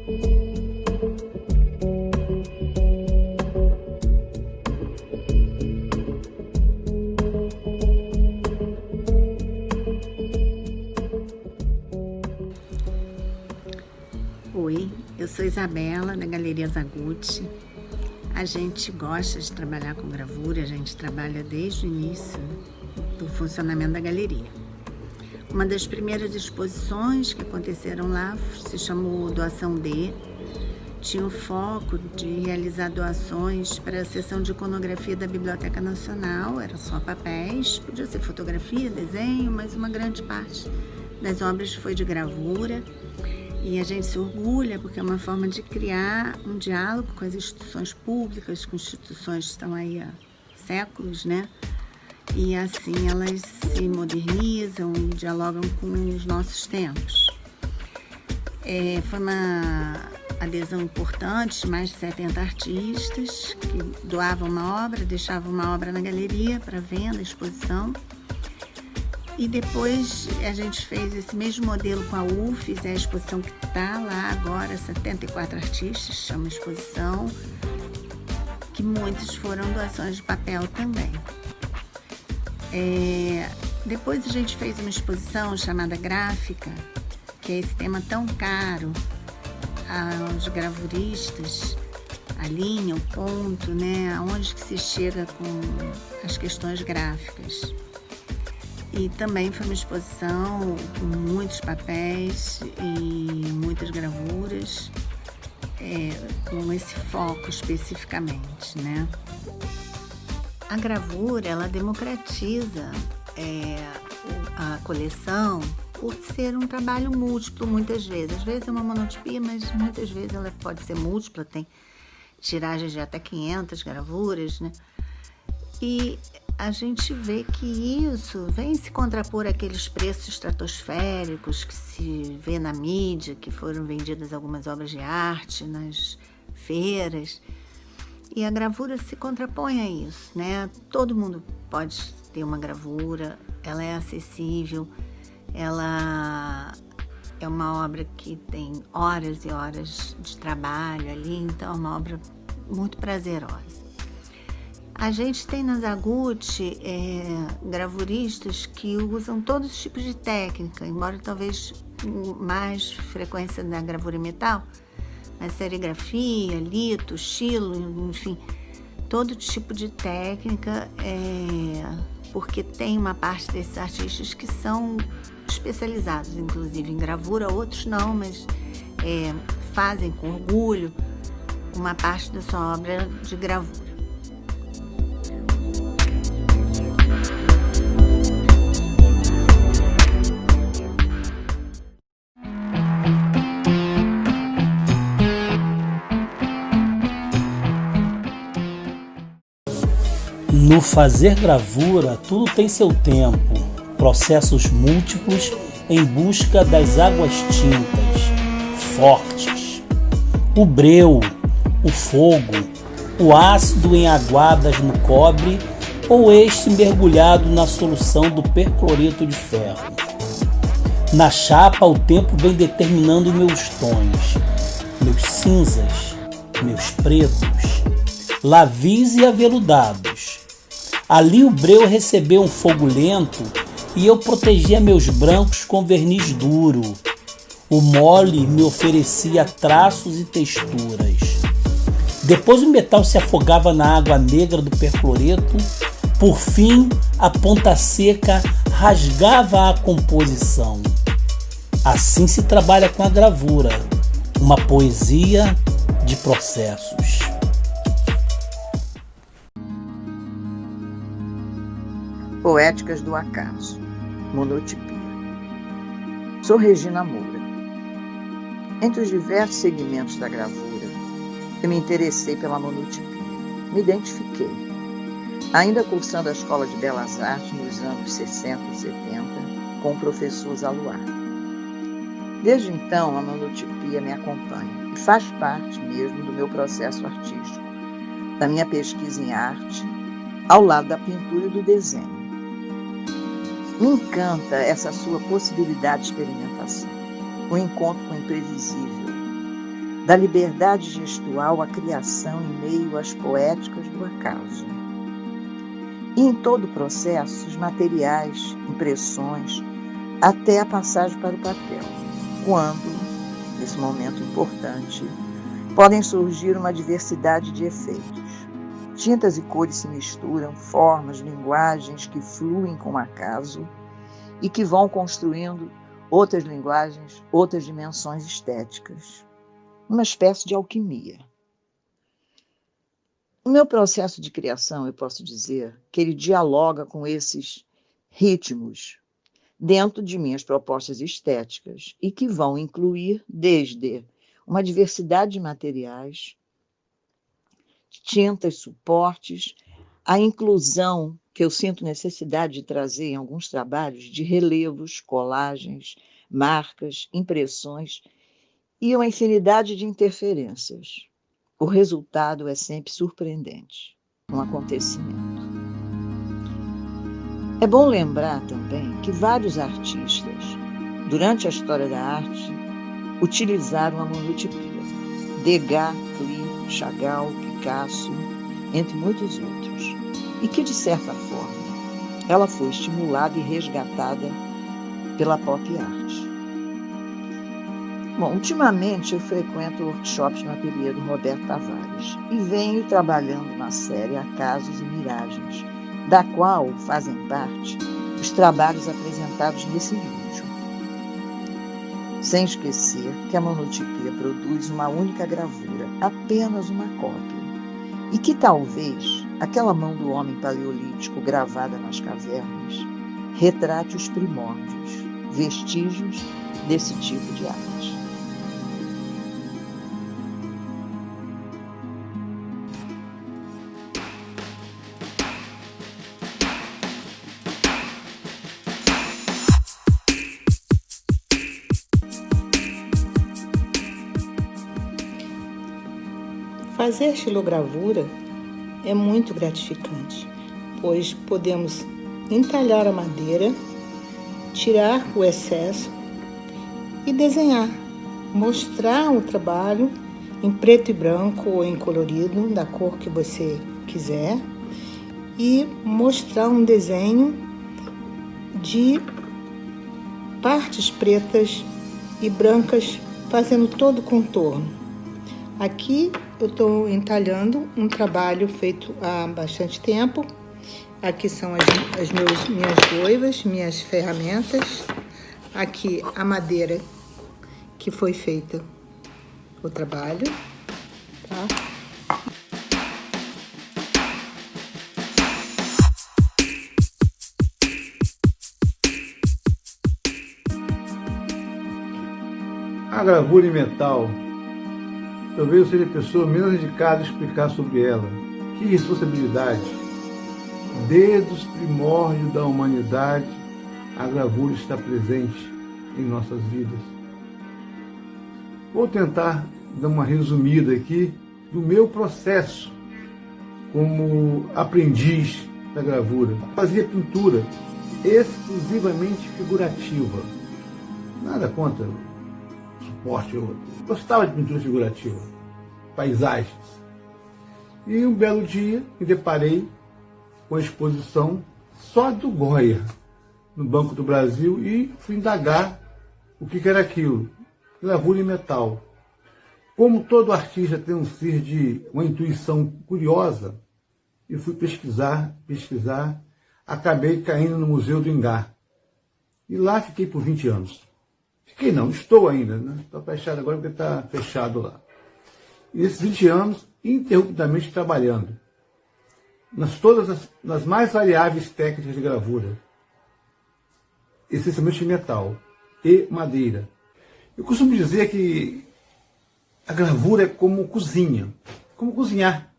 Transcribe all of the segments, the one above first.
Oi, eu sou Isabela, da Galeria Zagutti. A gente gosta de trabalhar com gravura, a gente trabalha desde o início do funcionamento da galeria. Uma das primeiras exposições que aconteceram lá se chamou Doação D. Tinha o foco de realizar doações para a seção de iconografia da Biblioteca Nacional, era só papéis, podia ser fotografia, desenho, mas uma grande parte das obras foi de gravura. E a gente se orgulha porque é uma forma de criar um diálogo com as instituições públicas, com instituições que estão aí há séculos, né? E assim elas se modernizam e dialogam com os nossos tempos. Foi uma adesão importante, mais de 70 artistas que doavam uma obra, deixavam uma obra na galeria para venda, exposição. E depois a gente fez esse mesmo modelo com a UFES, é a exposição que está lá agora, 74 artistas, chama exposição, que muitos foram doações de papel também. Depois a gente fez uma exposição chamada Gráfica, que é esse tema tão caro aos gravuristas, a linha, o ponto, né, aonde que se chega com as questões gráficas. E também foi uma exposição com muitos papéis e muitas gravuras, com esse foco especificamente, né? A gravura, ela democratiza a coleção por ser um trabalho múltiplo muitas vezes. Às vezes é uma monotipia, mas muitas vezes ela pode ser múltipla, tem tiragens de até 500 gravuras, né? E a gente vê que isso vem se contrapor àqueles preços estratosféricos que se vê na mídia, que foram vendidas algumas obras de arte nas feiras. E a gravura se contrapõe a isso, né? Todo mundo pode ter uma gravura, ela é acessível, ela é uma obra que tem horas e horas de trabalho ali, então é uma obra muito prazerosa. A gente tem na Zagutti gravuristas que usam todos os tipos de técnica, embora talvez mais frequência da gravura em metal, mas serigrafia, lito, estilo, enfim, todo tipo de técnica, porque tem uma parte desses artistas que são especializados, inclusive em gravura, outros não, mas fazem com orgulho uma parte da sua obra de gravura. No fazer gravura, tudo tem seu tempo, processos múltiplos em busca das águas tintas, fortes. O breu, o fogo, o ácido em aguadas no cobre ou este mergulhado na solução do percloreto de ferro. Na chapa, o tempo vem determinando meus tons, meus cinzas, meus pretos, lavis e aveludados. Ali o breu recebeu um fogo lento e eu protegia meus brancos com verniz duro. O mole me oferecia traços e texturas. Depois o metal se afogava na água negra do percloreto. Por fim, a ponta seca rasgava a composição. Assim se trabalha com a gravura, uma poesia de processos. Poéticas do Acaso, monotipia. Sou Regina Moura. Entre os diversos segmentos da gravura, eu me interessei pela monotipia. Me identifiquei. Ainda cursando a Escola de Belas Artes nos anos 60 e 70, com o professor Zaluar. Desde então, a monotipia me acompanha e faz parte mesmo do meu processo artístico, da minha pesquisa em arte, ao lado da pintura e do desenho. Me encanta essa sua possibilidade de experimentação, o encontro com o imprevisível, da liberdade gestual à criação em meio às poéticas do acaso. E em todo o processo, os materiais, impressões, até a passagem para o papel, quando, nesse momento importante, podem surgir uma diversidade de efeitos. Tintas e cores se misturam, formas, linguagens que fluem com o acaso e que vão construindo outras linguagens, outras dimensões estéticas. Uma espécie de alquimia. O meu processo de criação, eu posso dizer que ele dialoga com esses ritmos dentro de minhas propostas estéticas e que vão incluir desde uma diversidade de materiais, tintas, suportes, a inclusão que eu sinto necessidade de trazer em alguns trabalhos de relevos, colagens, marcas, impressões e uma infinidade de interferências. O resultado é sempre surpreendente, um acontecimento. É bom lembrar também que vários artistas, durante a história da arte, utilizaram a monotipia. Degas, Klee, Chagall, Picasso, entre muitos outros, e que, de certa forma, ela foi estimulada e resgatada pela pop art. Bom, ultimamente eu frequento workshops no ateliê do Roberto Tavares e venho trabalhando na série Acasos e Miragens, da qual fazem parte os trabalhos apresentados nesse vídeo. Sem esquecer que a monotipia produz uma única gravura, apenas uma cópia, e que talvez aquela mão do homem paleolítico gravada nas cavernas retrate os primórdios, vestígios desse tipo de arte. Fazer estilogravura é muito gratificante, pois podemos entalhar a madeira, tirar o excesso e desenhar, mostrar o trabalho em preto e branco ou em colorido, da cor que você quiser, e mostrar um desenho de partes pretas e brancas fazendo todo o contorno. Aqui eu estou entalhando um trabalho feito há bastante tempo. Aqui são minhas goivas, minhas ferramentas. Aqui a madeira que foi feita o trabalho, tá? A gravura em metal, talvez eu seja a pessoa menos indicada a explicar sobre ela. Que responsabilidade! Desde os primórdios da humanidade, a gravura está presente em nossas vidas. Vou tentar dar uma resumida aqui do meu processo como aprendiz da gravura. Fazia pintura exclusivamente figurativa. Nada contra suporte ou outro. Gostava de pintura figurativa, paisagens. E um belo dia me deparei com a exposição só do Goya, no Banco do Brasil, e fui indagar o que era aquilo. Gravura em metal. Como todo artista tem um ser de uma intuição curiosa, eu fui pesquisar, acabei caindo no Museu do Ingá. E lá fiquei por 20 anos. Fiquei não, estou ainda, né? Estou fechado agora porque está fechado lá. E nesses 20 anos, interruptamente trabalhando nas mais variáveis técnicas de gravura, essencialmente de metal e madeira. Eu costumo dizer que a gravura é como cozinha, como cozinhar.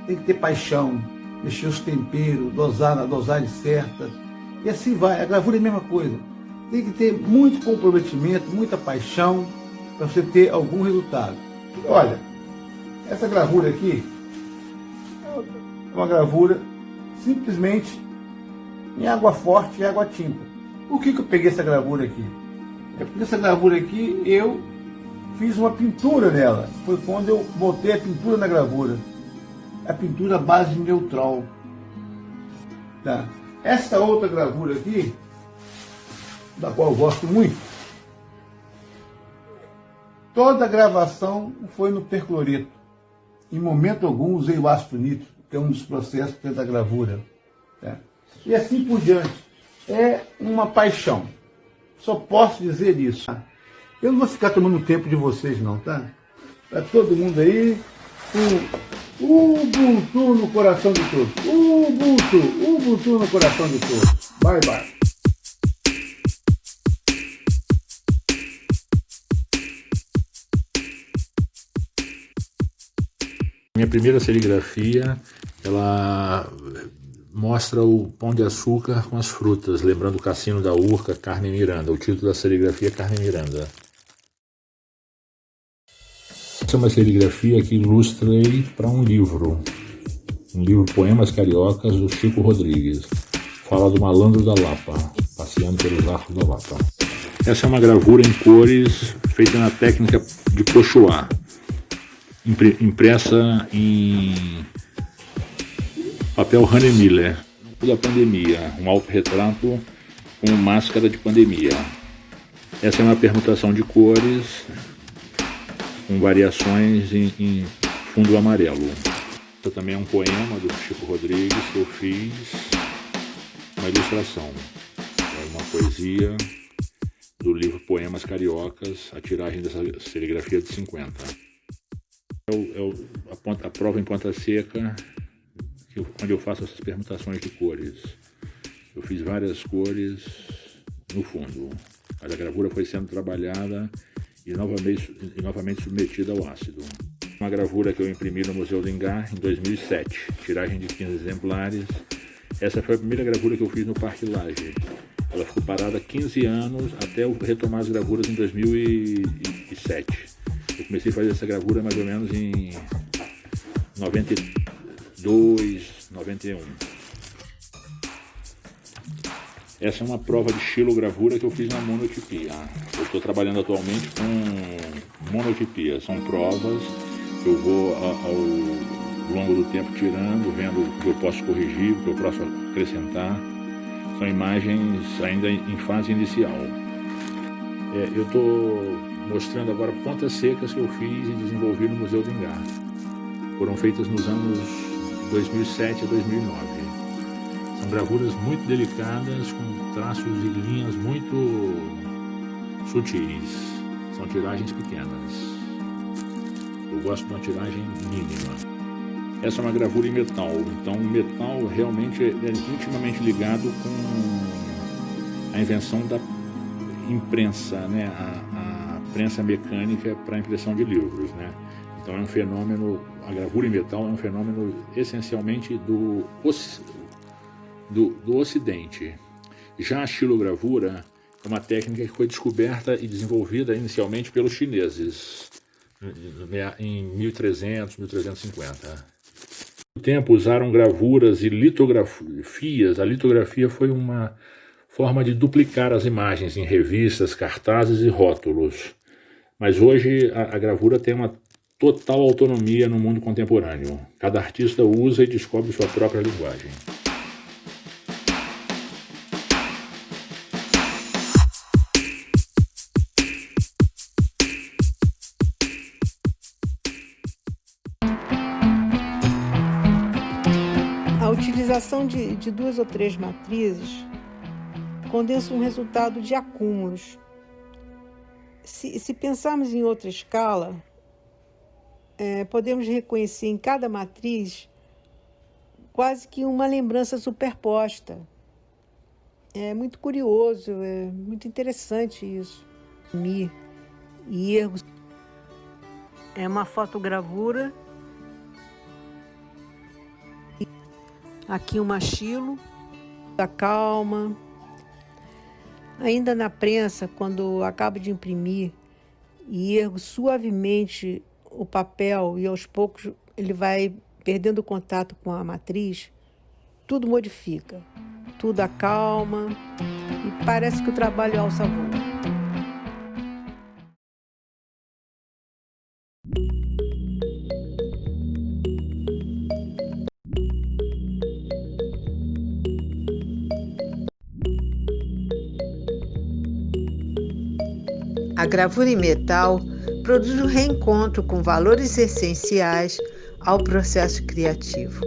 Tem que ter paixão, mexer os temperos, dosar na dosagem certa, e assim vai. A gravura é a mesma coisa. Tem que ter muito comprometimento, muita paixão para você ter algum resultado. Olha, essa gravura aqui é uma gravura simplesmente em água forte e água tinta. Por que eu peguei essa gravura aqui? É porque essa gravura aqui eu fiz uma pintura nela. Foi quando eu botei a pintura na gravura. A pintura à base neutral. Tá? Esta outra gravura aqui, da qual eu gosto muito, toda a gravação foi no percloreto. Em momento algum usei o ácido nítrico, que é um dos processos da gravura. Tá? E assim por diante. É uma paixão. Só posso dizer isso. Tá? Eu não vou ficar tomando tempo de vocês não, tá? Para todo mundo aí, Ubuntu no coração de todos. Ubuntu no coração de todos. Bye, bye. Minha primeira serigrafia, ela mostra o pão de açúcar com as frutas, lembrando o Cassino da Urca, Carmen Miranda. O título da serigrafia é Carmen Miranda. Essa é uma serigrafia que ilustrei para um livro Poemas Cariocas, do Chico Rodrigues. Fala do malandro da Lapa, passeando pelos arcos da Lapa. Essa é uma gravura em cores feita na técnica de Pochoá, impressa em papel Hahnemüller. Da pandemia, um autorretrato com máscara de pandemia. Essa é uma permutação de cores com variações em fundo amarelo. Essa também é um poema do Chico Rodrigues que eu fiz uma ilustração. É uma poesia do livro Poemas Cariocas, a tiragem dessa serigrafia de 50. A prova em ponta seca, onde eu faço essas permutações de cores. Eu fiz várias cores no fundo, mas a gravura foi sendo trabalhada e novamente submetida ao ácido. Uma gravura que eu imprimi no Museu do Engar em 2007, tiragem de 15 exemplares. Essa foi a primeira gravura que eu fiz no Parque Lage. Ela ficou parada 15 anos até eu retomar as gravuras em 2007. Eu comecei a fazer essa gravura mais ou menos em 92, 91. Essa é uma prova de xilogravura que eu fiz na monotipia. Eu estou trabalhando atualmente com monotipia. São provas que eu vou ao longo do tempo tirando, vendo o que eu posso corrigir, o que eu posso acrescentar. São imagens ainda em fase inicial. Eu estou mostrando agora pontas secas que eu fiz e desenvolvi no Museu do Engar. Foram feitas nos anos 2007 a 2009. São gravuras muito delicadas, com traços e linhas muito sutis. São tiragens pequenas. Eu gosto de uma tiragem mínima. Essa é uma gravura em metal. Então o metal realmente é intimamente ligado com a invenção da imprensa, né? A prensa mecânica para a impressão de livros, né? Então é um fenômeno, a gravura em metal é um fenômeno essencialmente do Ocidente. Já a xilogravura é uma técnica que foi descoberta e desenvolvida inicialmente pelos chineses em 1300, 1350. No tempo usaram gravuras e litografias. A litografia foi uma forma de duplicar as imagens em revistas, cartazes e rótulos. Mas hoje a gravura tem uma total autonomia no mundo contemporâneo. Cada artista usa e descobre sua própria linguagem. A utilização de 2 ou 3 matrizes condensa um resultado de acúmulos. Se pensarmos em outra escala, podemos reconhecer em cada matriz quase que uma lembrança superposta. É muito curioso, é muito interessante isso. E ergo é uma fotogravura. Aqui uma xilo, da calma. Ainda na prensa, quando acabo de imprimir e ergo suavemente o papel e aos poucos ele vai perdendo contato com a matriz, tudo modifica, tudo acalma e parece que o trabalho alça voo. A gravura em metal produz um reencontro com valores essenciais ao processo criativo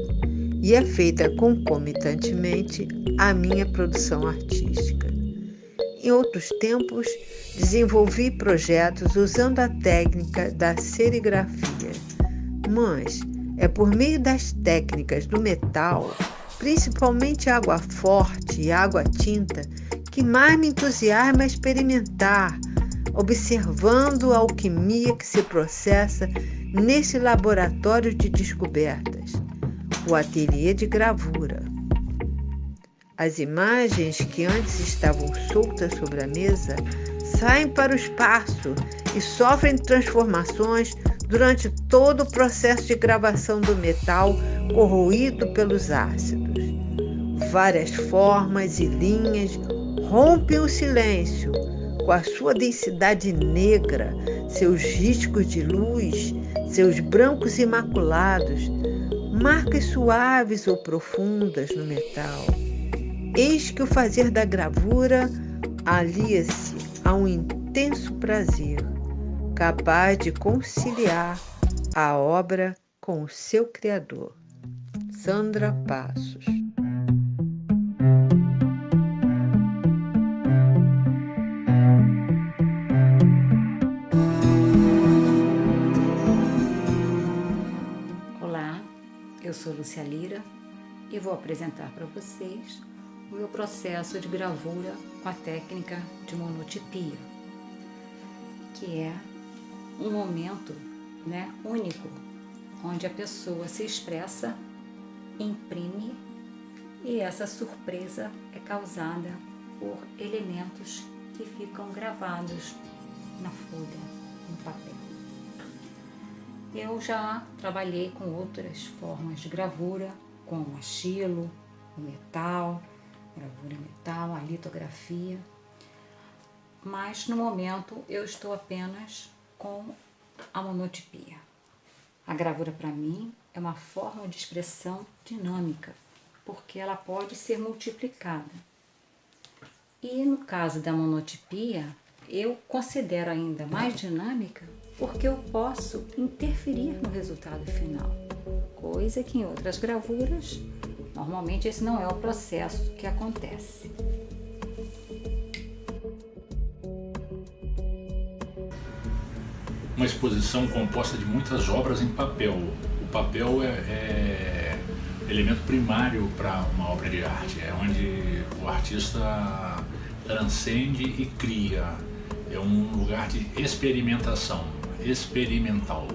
e é feita concomitantemente à minha produção artística. Em outros tempos, desenvolvi projetos usando a técnica da serigrafia, mas é por meio das técnicas do metal, principalmente água forte e água tinta, que mais me entusiasma a experimentar, observando a alquimia que se processa nesse laboratório de descobertas, o ateliê de gravura. As imagens que antes estavam soltas sobre a mesa saem para o espaço e sofrem transformações durante todo o processo de gravação do metal corroído pelos ácidos. Várias formas e linhas rompem o silêncio com a sua densidade negra, seus riscos de luz, seus brancos imaculados, marcas suaves ou profundas no metal. Eis que o fazer da gravura alia-se a um intenso prazer, capaz de conciliar a obra com o seu criador. Sandra Passos. Olá, eu sou Lúcia Lira e vou apresentar para vocês o meu processo de gravura com a técnica de monotipia, que é um momento, único, onde a pessoa se expressa, imprime, e essa surpresa é causada por elementos que ficam gravados na folha, no papel. Eu já trabalhei com outras formas de gravura, como a estilo, o metal, gravura em metal, a litografia, mas no momento eu estou apenas com a monotipia. A gravura para mim é uma forma de expressão dinâmica, porque ela pode ser multiplicada. E no caso da monotipia, eu considero ainda mais dinâmica porque eu posso interferir no resultado final, coisa que em outras gravuras, normalmente esse não é o processo que acontece. Uma exposição composta de muitas obras em papel. O papel é elemento primário para uma obra de arte, é onde o artista transcende e cria. É um lugar de experimentação, experimental.